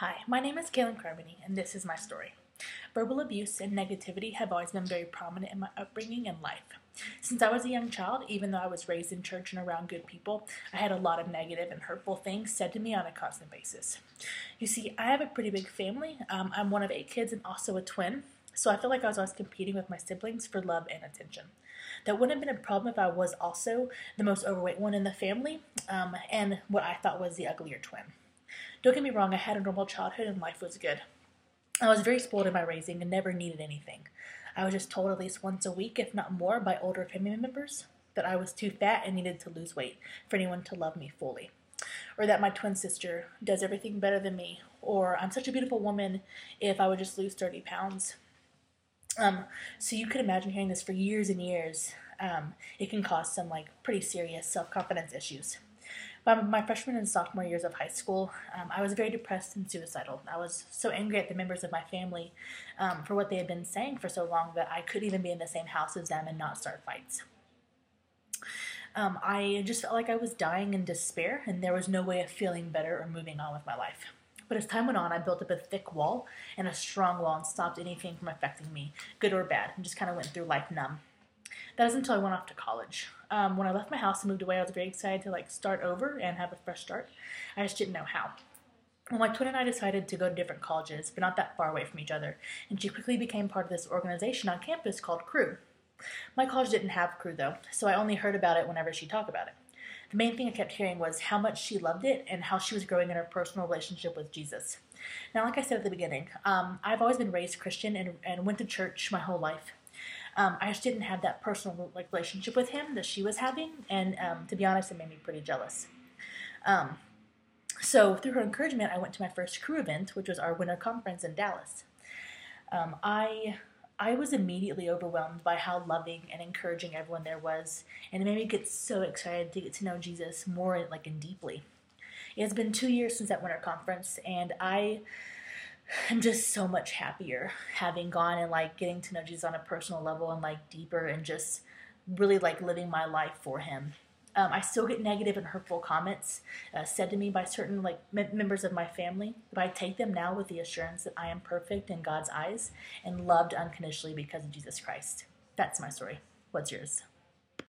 Hi, my name is Kaylin and this is my story. Verbal abuse and negativity have always been very prominent in my upbringing and life. Since I was a young child, even though I was raised in church and around good people, I had a lot of negative and hurtful things said to me on a constant basis. You see, I have a pretty big family. I'm one of 8 kids and also a twin, so I feel like I was always competing with my siblings for love and attention. That wouldn't have been a problem if I was also the most overweight one in the family, and what I thought was the uglier twin. Don't get me wrong, I had a normal childhood and life was good. I was very spoiled in my raising and never needed anything. I was just told at least once a week, if not more, by older family members that I was too fat and needed to lose weight for anyone to love me fully. Or that my twin sister does everything better than me. Or I'm such a beautiful woman if I would just lose 30 pounds. So you could imagine hearing this for years and years. It can cause some pretty serious self-confidence issues. By my freshman and sophomore years of high school, I was very depressed and suicidal. I was so angry at the members of my family for what they had been saying for so long that I couldn't even be in the same house as them and not start fights. I just felt like I was dying in despair and there was no way of feeling better or moving on with my life. But as time went on, I built up a thick wall and a strong wall and stopped anything from affecting me, good or bad, and just kind of went through life numb. That was until I went off to college. When I left my house and moved away, I was very excited to start over and have a fresh start. I just didn't know how. Well, my twin and I decided to go to different colleges, but not that far away from each other, and she quickly became part of this organization on campus called Crew. My college didn't have Crew, though, so I only heard about it whenever she talked about it. The main thing I kept hearing was how much she loved it and how she was growing in her personal relationship with Jesus. Now, like I said at the beginning, I've always been raised Christian and went to church my whole life. I just didn't have that personal relationship with him that she was having, and to be honest, it made me pretty jealous. So through her encouragement, I went to my first Crew event, which was our winter conference in Dallas. I was immediately overwhelmed by how loving and encouraging everyone there was, and it made me get so excited to get to know Jesus more and deeply. It has been 2 years since that winter conference, and I'm just so much happier having gone and getting to know Jesus on a personal level and deeper and just really living my life for him. I still get negative and hurtful comments said to me by certain members of my family, but I take them now with the assurance that I am perfect in God's eyes and loved unconditionally because of Jesus Christ. That's my story. What's yours?